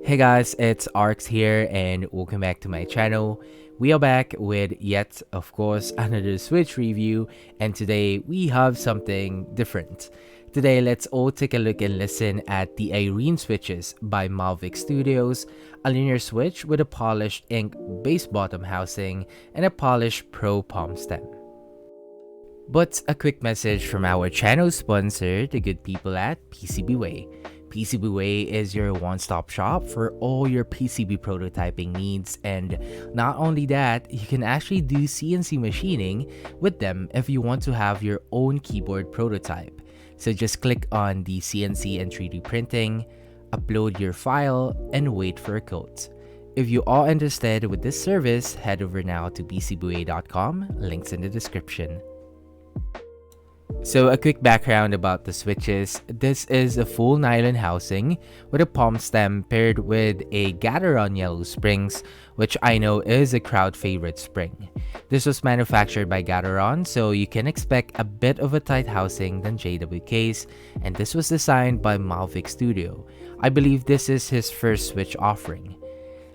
Hey guys, it's Arx here and welcome back to my channel. We are back with yet, of course, another Switch review, and today we have something different. Today, let's all take a look and listen at the Irene Switches by Mavic Studios, a linear switch with a polished ink base bottom housing and a polished Pro palm stem. But a quick message from our channel sponsor, the good people at PCBWay. PCBWay is your one-stop shop for all your PCB prototyping needs, and not only that, you can actually do CNC machining with them if you want to have your own keyboard prototype. So just click on the CNC and 3D printing, upload your file, and wait for a code. If you are interested with this service, head over now to pcbway.com, links in the description. So a quick background about the switches. This is a full nylon housing with a palm stem paired with a Gateron yellow springs, which I know is a crowd favorite spring. This was manufactured by Gateron, so you can expect a bit of a tight housing than JWK's, and this was designed by Mavic Studio. I believe this is his first switch offering.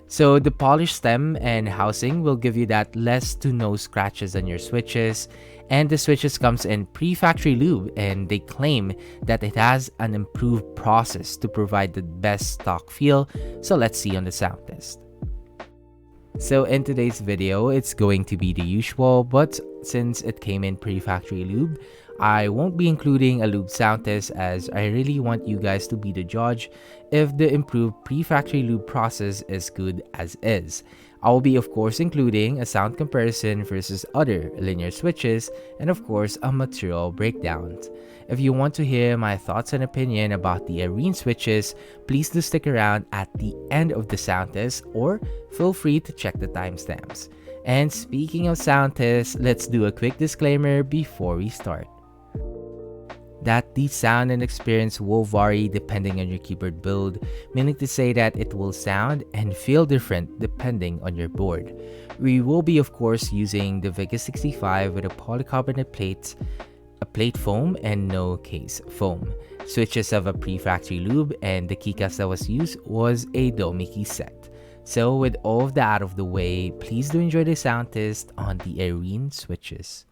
So the polished stem and housing will give you that less to no scratches on your switches, and the switches comes in pre-factory lube, and they claim that it has an improved process to provide the best stock feel. So let's see on the sound test. So in today's video, it's going to be the usual, but since it came in pre-factory lube, I won't be including a lube sound test as I really want you guys to be the judge if the improved pre-factory lube process is good as is. I will be of course including a sound comparison versus other linear switches and of course a material breakdown. If you want to hear my thoughts and opinion about the Irene switches, please do stick around at the end of the sound test or feel free to check the timestamps. And speaking of sound tests, let's do a quick disclaimer before we start. That the sound and experience will vary depending on your keyboard build, meaning to say that it will sound and feel different depending on your board. We will be of course using the Vega 65 with a polycarbonate plate, a plate foam, and no case foam. Switches have a pre-factory lube, and the keycast that was used was a Domiki set. So with all of that out of the way, please do enjoy the sound test on the Irene switches.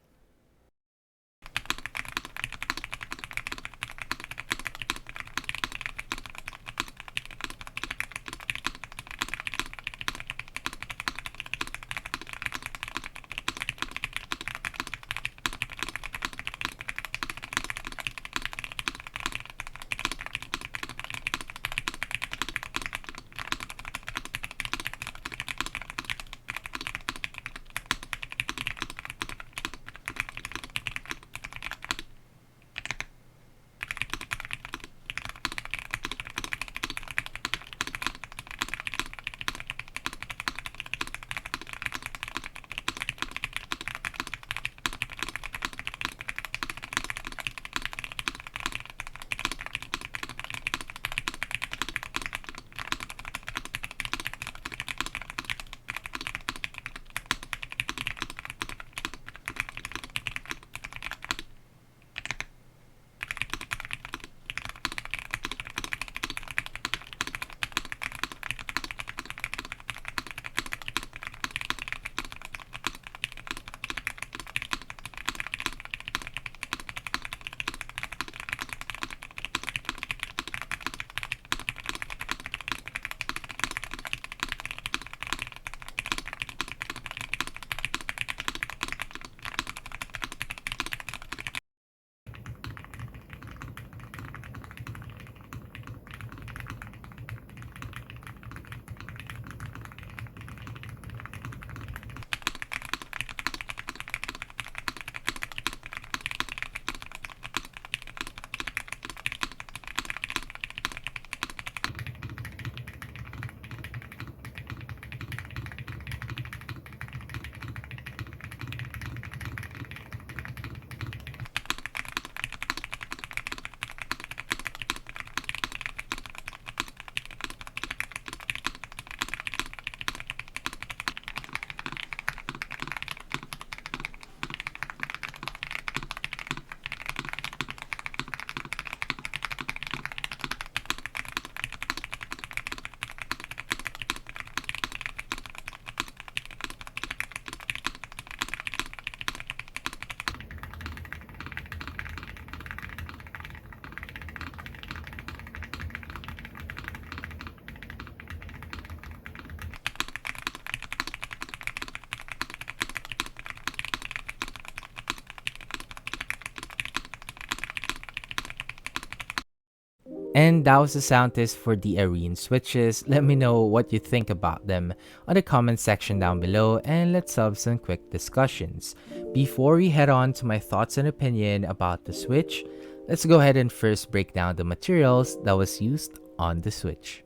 And that was the sound test for the Irene Switches. Let me know what you think about them on the comment section down below, and let's have some quick discussions. Before we head on to my thoughts and opinion about the Switch, let's go ahead and first break down the materials that was used on the Switch.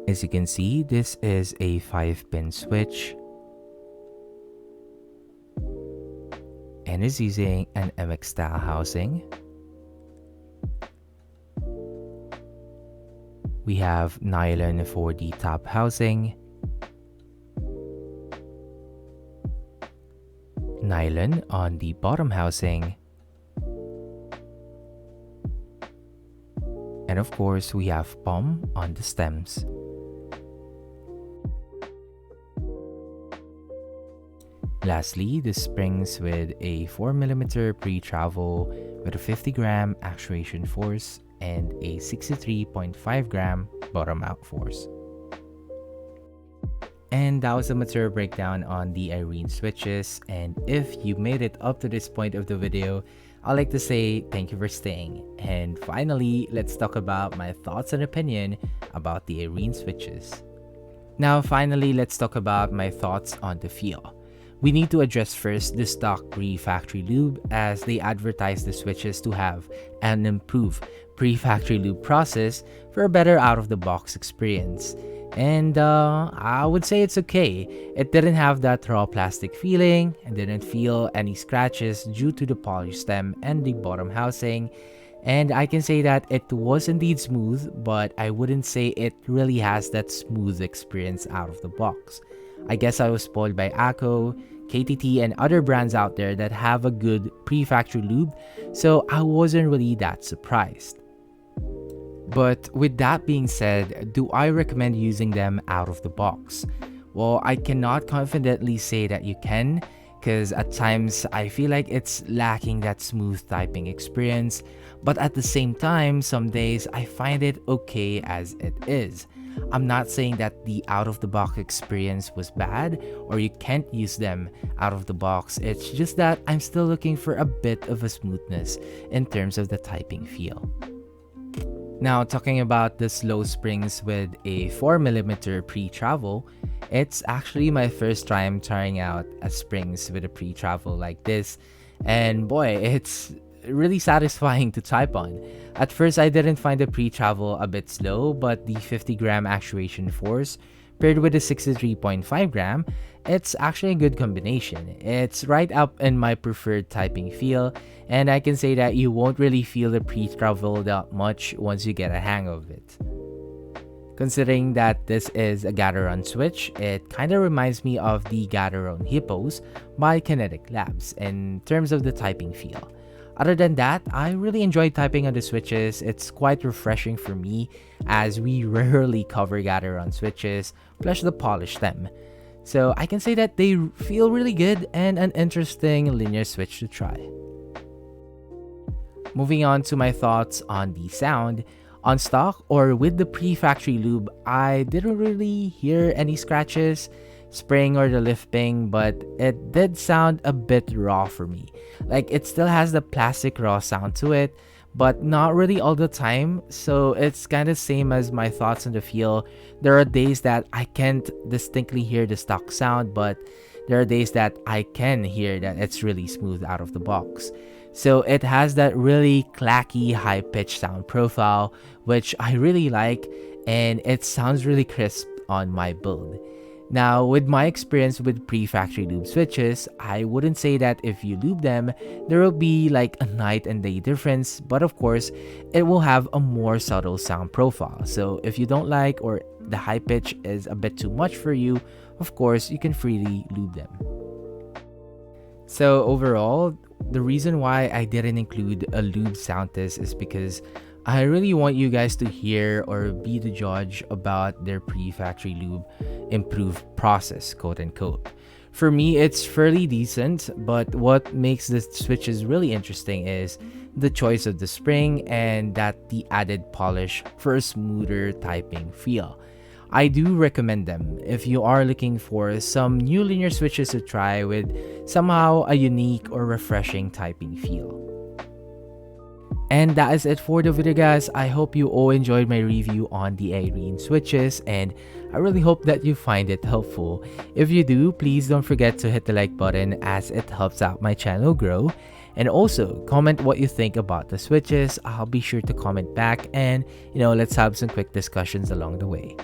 As you can see, this is a 5-pin switch and is using an MX style housing. We have nylon for the top housing, nylon on the bottom housing, and of course we have POM on the stems. Lastly, the springs with a 4mm pre-travel with a 50-gram actuation force and a 63.5-gram bottom-out force. And that was the material breakdown on the Irene Switches, and if you made it up to this point of the video, I'd like to say thank you for staying. And finally, let's talk about my thoughts and opinion about the Irene Switches. Now finally, let's talk about my thoughts on the feel. We need to address first the stock pre-factory lube, as they advertise the switches to have an improved pre-factory lube process for a better out-of-the-box experience. And I would say it's okay. It didn't have that raw plastic feeling and didn't feel any scratches due to the polished stem and the bottom housing. And I can say that it was indeed smooth, but I wouldn't say it really has that smooth experience out of the box. I guess I was spoiled by Akko, KTT, and other brands out there that have a good pre-factory lube, so I wasn't really that surprised. But with that being said, do I recommend using them out of the box? Well, I cannot confidently say that you can, because at times I feel like it's lacking that smooth typing experience, but at the same time, some days I find it okay as it is. I'm not saying that the out-of-the-box experience was bad or you can't use them out of the box. It's just that I'm still looking for a bit of a smoothness in terms of the typing feel. Now, talking about the slow springs with a 4mm pre-travel, it's actually my first time trying out a springs with a pre-travel like this, and boy, it's really satisfying to type on. At first, I didn't find the pre-travel a bit slow, but the 50-gram actuation force paired with the 63.5-gram, it's actually a good combination. It's right up in my preferred typing feel, and I can say that you won't really feel the pre-travel that much once you get a hang of it. Considering that this is a Gateron switch, it kinda reminds me of the Gateron Hippos by Kinetic Labs in terms of the typing feel. Other than that, I really enjoy typing on the switches. It's quite refreshing for me, as we rarely cover Gateron switches, plus the polished stem. So I can say that they feel really good and an interesting linear switch to try. Moving on to my thoughts on the sound. On stock or with the pre-factory lube, I didn't really hear any scratches, spring, or the lifting, but it did sound a bit raw for me. Like, it still has the plastic raw sound to it, but not really all the time, so it's kind of same as my thoughts on the feel. There are days that I can't distinctly hear the stock sound, but there are days that I can hear that it's really smooth out of the box. So it has that really clacky high-pitched sound profile, which I really like, and it sounds really crisp on my build. Now, with my experience with pre-factory lube switches, I wouldn't say that if you lube them, there will be like a night and day difference, but of course, it will have a more subtle sound profile. So if you don't like, or the high pitch is a bit too much for you, of course, you can freely lube them. So overall, the reason why I didn't include a lube sound test is because I really want you guys to hear or be the judge about their pre-factory lube improved process, quote unquote. For me, it's fairly decent, but what makes the switches really interesting is the choice of the spring and that the added polish for a smoother typing feel. I do recommend them if you are looking for some new linear switches to try with somehow a unique or refreshing typing feel. And that is it for the video, guys. I hope you all enjoyed my review on the Irene Switches, and I really hope that you find it helpful. If you do, please don't forget to hit the like button as it helps out my channel grow. And also, comment what you think about the switches. I'll be sure to comment back, and let's have some quick discussions along the way.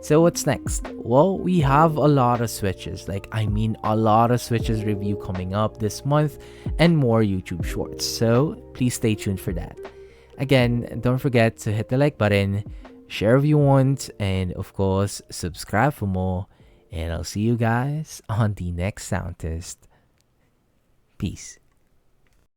So what's next? Well, we have a lot of switches, a lot of switches review coming up this month and more YouTube shorts, so please stay tuned for that. Again, don't forget to hit the like button, share if you want, and of course, subscribe for more, and I'll see you guys on the next Soundtest. Peace.